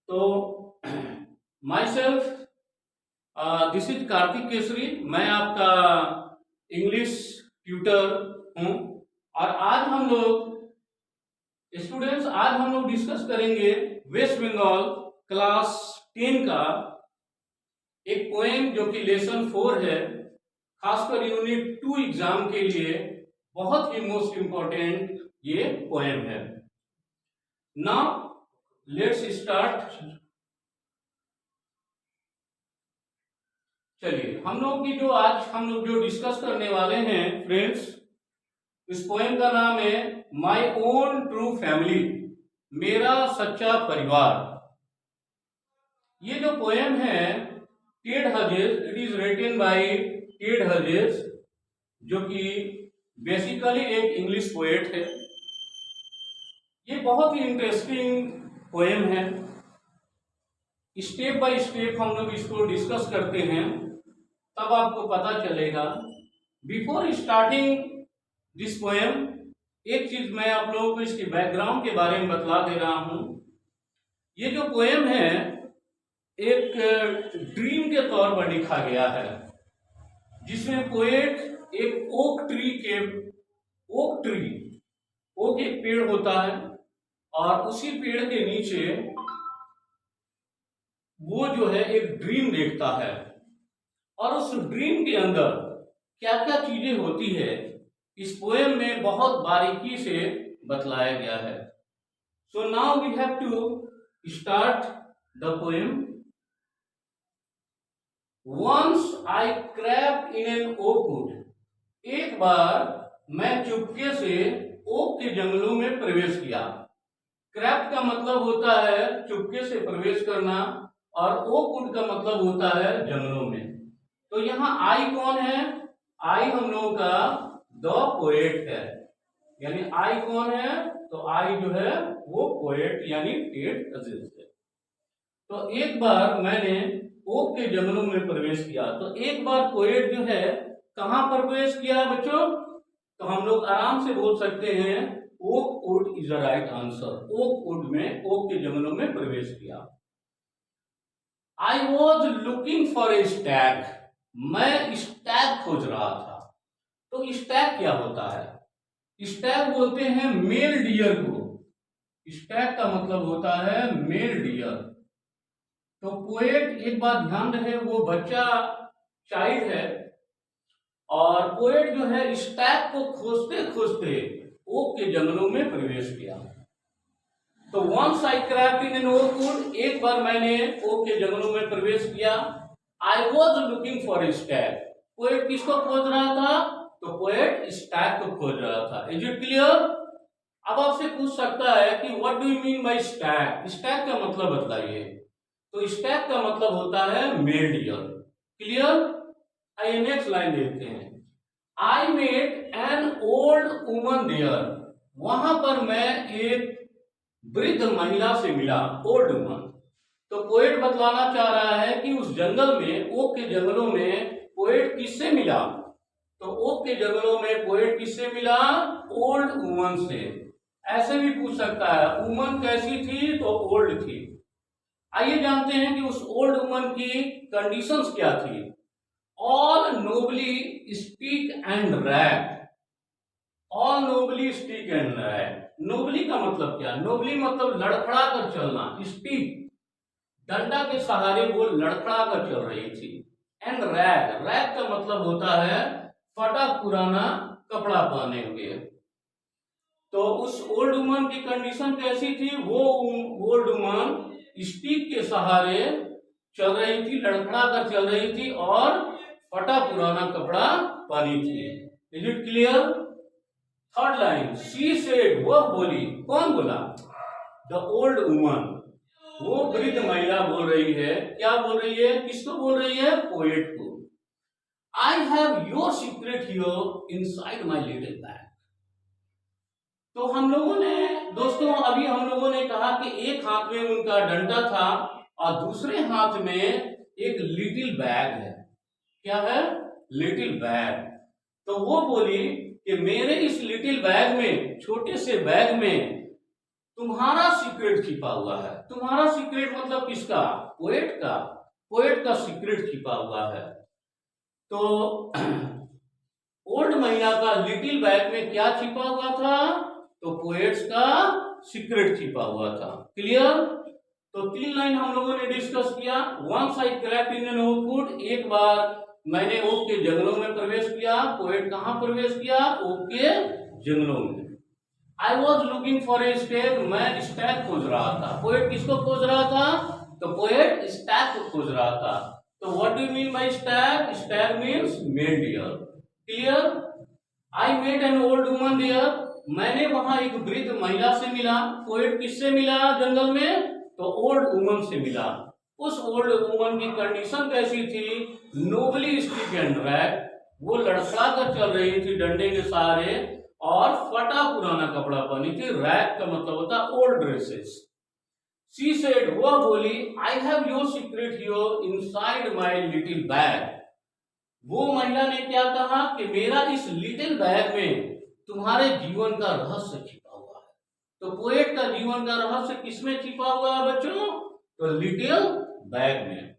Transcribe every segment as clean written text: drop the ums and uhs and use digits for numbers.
तो my self this is Kartik Kesari. मैं आपका इंग्लिश ट्यूटर हूँ। और आज हम लोग डिस्कस करेंगे वेस्ट बंगाल क्लास 10 का एक पोएम जो कि लेसन 4 है, खासकर यूनिट 2 एग्जाम के लिए बहुत ही मोस्ट इंपॉर्टेंट ये पोएम है। Now let's start. चलिए आज हम लोग जो डिस्कस करने वाले हैं फ्रेंड्स, इस पोएम का नाम है माई ओन ट्रू फैमिली, मेरा सच्चा परिवार। ये जो पोएम है Ted Hughes, it is written by Ted Hughes, जो कि बेसिकली एक इंग्लिश पोएट है। ये बहुत ही इंटरेस्टिंग पोएम है। स्टेप बाय स्टेप हम लोग इसको डिस्कस करते हैं, तब आपको पता चलेगा। बिफोर स्टार्टिंग दिस पोएम, एक चीज मैं आप लोगों को इसके बैकग्राउंड के बारे में बतला दे रहा हूं। ये जो पोएम है एक ड्रीम के तौर पर लिखा गया है, जिसमें पोएट एक ओक एक पेड़ होता है और उसी पेड़ के नीचे वो जो है एक ड्रीम देखता है, और उस ड्रीम के अंदर क्या क्या चीजें होती है इस पोएम में बहुत बारीकी से बतलाया गया है। So now we have to start the poem. Once I crept in an oak wood, एक बार मैं चुपके से ओक के जंगलों में प्रवेश किया। क्रैप्ट का मतलब होता है चुपके से प्रवेश करना, और ओक वुड का मतलब होता है जंगलों में। तो यहाँ आई कौन है? आई हम लोगों का द पोएट है। यानी आई कौन है? तो आई जो है वो पोएट यानी टेड हजेस है। तो एक बार मैंने ओक के जंगलों में प्रवेश किया। तो एक बार पोएट जो है कहां पर प्रवेश किया बच्चों? तो हम लोग आराम से बोल सकते हैं oak wood is the right answer. Oak wood में, ओक के जंगलों में प्रवेश किया। I was looking for a stag, मैं स्टैग खोज रहा था। तो स्टैग क्या होता है? स्टैग बोलते हैं मेल डियर को। स्टैग का मतलब होता है मेल डियर। तो पोएट, एक बात ध्यान रहे, वो बच्चा चाइल्ड है, और पोएट जो है स्टैग को खोजते खोजते ओक के जंगलों में प्रवेश किया। तो once I crept in an oak wood, एक बार मैंने ओक के जंगलों में प्रवेश किया। I was looking for a stag, poet किसको खोज रहा था? तो पोएट स्टैग को खोज रहा था। Is it clear? अब आपसे पूछ सकता है कि what do you mean by stag? Stag का मतलब बताइए। तो स्टैग का मतलब होता है मेल डियर। क्लियर? आइए नेक्स्ट लाइन देखते हैं। I met an old woman there, वहां पर मैं एक वृद्ध महिला से मिला, ओल्ड वुमन। तो पोएट बतलाना चाह रहा है कि उस जंगल में, ओक के जंगलों में पोएट किससे मिला? तो ओक के जंगलों में पोएट किससे मिला? ओल्ड वुमन से। ऐसे भी पूछ सकता है वुमन कैसी थी? तो ओल्ड थी। आइए जानते हैं कि उस ओल्ड वुमन की कंडीशंस क्या थी। All nobly speak and rap, all nobly speak and rap. Nobly का मतलब क्या? नोबली मतलब लड़खड़ा कर चलना। स्पीक, डंडा के सहारे वो लड़खड़ा कर चल रही थी। एंड रैग, रैग का मतलब होता है फटा पुराना कपड़ा पहने हुए। तो उस ओल्ड वुमन की कंडीशन कैसी थी? वो ओल्ड वुमन स्पीक के सहारे चल रही थी, लड़खड़ा कर चल रही थी, और फटा पुराना कपड़ा पहनी थी। Is it clear? Third line, she said, वह बोली। कौन बोला? द ओल्ड वुमन, वो वृद्ध महिला बोल रही है। क्या बोल रही है? किसको बोल रही है? पोएट को। I have your secret here inside my little bag. तो हम लोगों ने, दोस्तों, अभी हम लोगों ने कहा कि एक हाथ में उनका डंडा था और दूसरे हाथ में एक लिटिल बैग है। क्या है? Little bag. तो वो बोली कि मेरे इस लिटिल बैग में, छोटे से बैग में तुम्हारा सीक्रेट छिपा हुआ है। तुम्हारा सीक्रेट मतलब किसका? पोएट का। पोएट का सीक्रेट छिपा हुआ है। तो ओल्ड महिला का लिटिल बैग में क्या छिपा हुआ था? तो पोएट्स का सीक्रेट छिपा हुआ था। क्लियर? तो 3 लाइन हम लोगों ने डिस्कस किया। Once I crept in an oak wood, एक बार मैंने ओक के जंगलों में प्रवेश किया। पोएट कहां प्रवेश किया? ओक के जंगलों में। आई was looking for a stag, मैं स्टैग खोज रहा था। पोएट किसको खोज रहा था? तो पोएट स्टैग को खोज रहा था। तो what do you mean by stag? Stag means men deer. Clear? I met an old woman there, मैंने वहां एक वृद्ध महिला से मिला। पोएट किससे मिला जंगल में? तो ओल्ड वुमन से मिला। उस ओल्ड वुमन की कंडीशन कैसी थी? नोबली स्टिक एंड ड्रैग, वो लड़खड़ा कर चल रही थी डंडे के सहारे और फटा पुराना कपड़ा पहनी थी। रैग का मतलब होता है ओल्ड ड्रेसेस। शी सेड, वह बोली, I have your secret here inside my little bag. वो महिला ने क्या कहा कि मेरा इस लिटिल बैग में तुम्हारे जीवन का रहस्य छिपा हुआ है। तो पोएट का जीवन का रहस्य किसमें छिपा हुआ है बच्चों? तो लिटिल बैग में।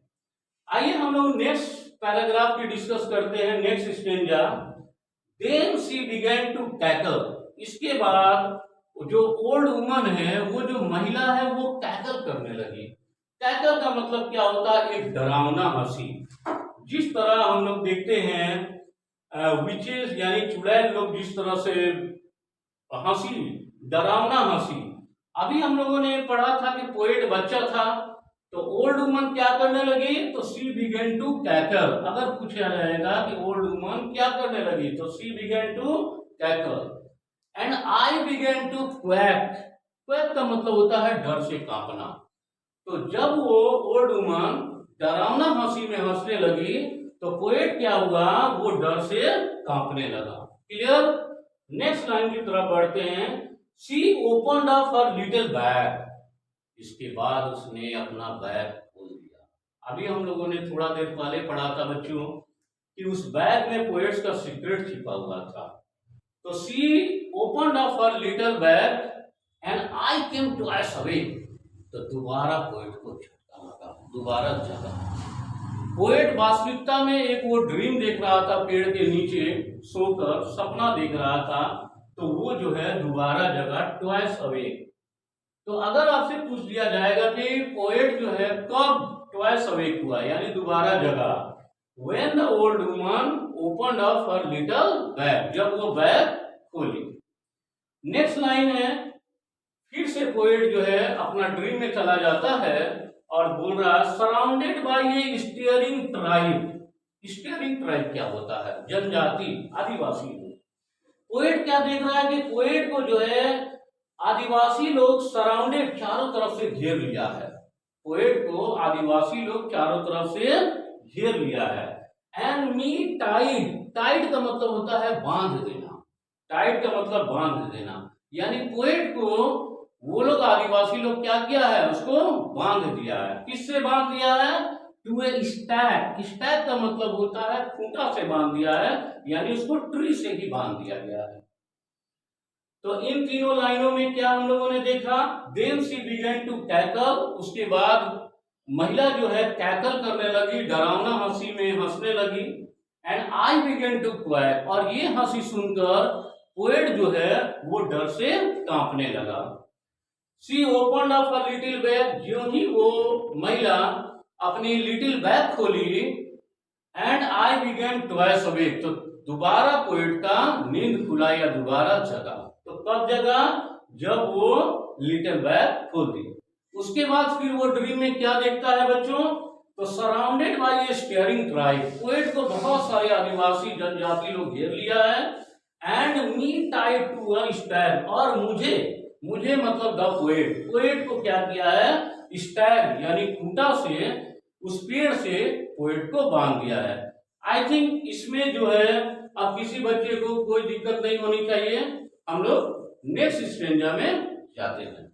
आइए हम लोग नेक्स्ट पैराग्राफ की डिस्कस करते हैं। Next stanza. Then she began to cackle, इसके बाद जो ओल्ड वुमन है, वो जो महिला है, वो कैकल करने लगी। कैकल का मतलब क्या होता है? एक डरावना हंसी। जिस तरह हम लोग देखते हैं विचेस यानी चुड़ैल लोग जिस तरह से हंसी, डरावना हंसी। अभी हम लोगों ने पढ़ा था कि पोएट बच्चा था, तो ओल्ड वुमन क्या करने लगी? तो शी बिगेन टू कैकल। अगर पूछा जाएगा कि ओल्ड वुमन क्या करने लगी, तो she began to cackle and I began to quack. Quack का मतलब होता है डर से कांपना। तो जब वो ओल्ड वुमन डरावना हंसी में हंसने लगी, तो पोएट क्या हुआ? वो डर से कांपने लगा। क्लियर? नेक्स्ट लाइन की तरफ बढ़ते हैं। She opened up her little bag, इसके बाद उसने अपना बैग खोल दिया। अभी हम लोगों ने थोड़ा देर पहले पढ़ा था बच्चों कि उस बैग में पोएट्स का सीक्रेट छिपा हुआ था। तो she opened up her little bag and I came twice away, तो दोबारा पोएट को झटका लगा, दोबारा जगा। पोएट वास्तविकता में एक वो ड्रीम देख रहा था, पेड़ के नीचे सोकर सपना देख रहा था, तो वो जो है दोबारा जगा, ट्वाइस अवे। तो अगर आपसे पूछ दिया जाएगा कि पोएट जो है कब ट्वाइस अवेक हुआ यानी दोबारा जगा, when the old woman opened up her little bag, जब वो बैग खोली। नेक्स्ट लाइन है, फिर से पोएट जो है अपना ड्रीम में चला जाता है और बोल रहा है surrounded by a steering tribe. Steering tribe क्या होता है? जनजाति, आदिवासी लोग। पोएट क्या देख रहा है कि पोएट को जो है आदिवासी लोग सराउंडेड, चारों तरफ से घेर लिया है। पोएट को आदिवासी लोग चारों तरफ से घेर लिया है। एंड मी टाइड, टाइड का मतलब होता है बांध देना। टाइड का मतलब बांध देना, यानी पोएट को वो लोग आदिवासी लोग क्या किया है? उसको बांध दिया है। किससे बांध दिया है? To A stack. स्टैक का मतलब होता है खूंटा से बांध दिया है, यानी उसको ट्री से ही बांध दिया गया है। तो इन तीनों लाइनों में क्या हम लोगों ने देखा? Then she began to cackle, उसके बाद महिला जो है कैकल करने लगी, डरावना हंसी में हंसने लगी। And I began to quack, और ये हंसी सुनकर पोएट जो है वो डर से कांपने लगा। She opened up a little bag, ज्यों ही वो महिला अपनी लिटिल बैग खोली, and I began twice awake, तो दोबारा पोएट का नींद खुला या दोबारा जगा। तो कब जगा? जब वो लिटिल बैग खोल दी। उसके बाद फिर वो ड्रीम में क्या देखता है बच्चों? तो surrounded by a steering tribe, poet को बहुत सारे आदिवासी जनजाति लोग घेर लिया है। And me tied to a stag, और मुझे मतलब द पोएट, पोएट को क्या किया है? स्टैग यानी खूंटा से, उस पेड़ से पोएट को बांध दिया है। आई थिंक इसमें जो है अब किसी बच्चे को कोई दिक्कत नहीं होनी चाहिए। हम लोग नेक्स्ट स्टेंजा में जाते हैं।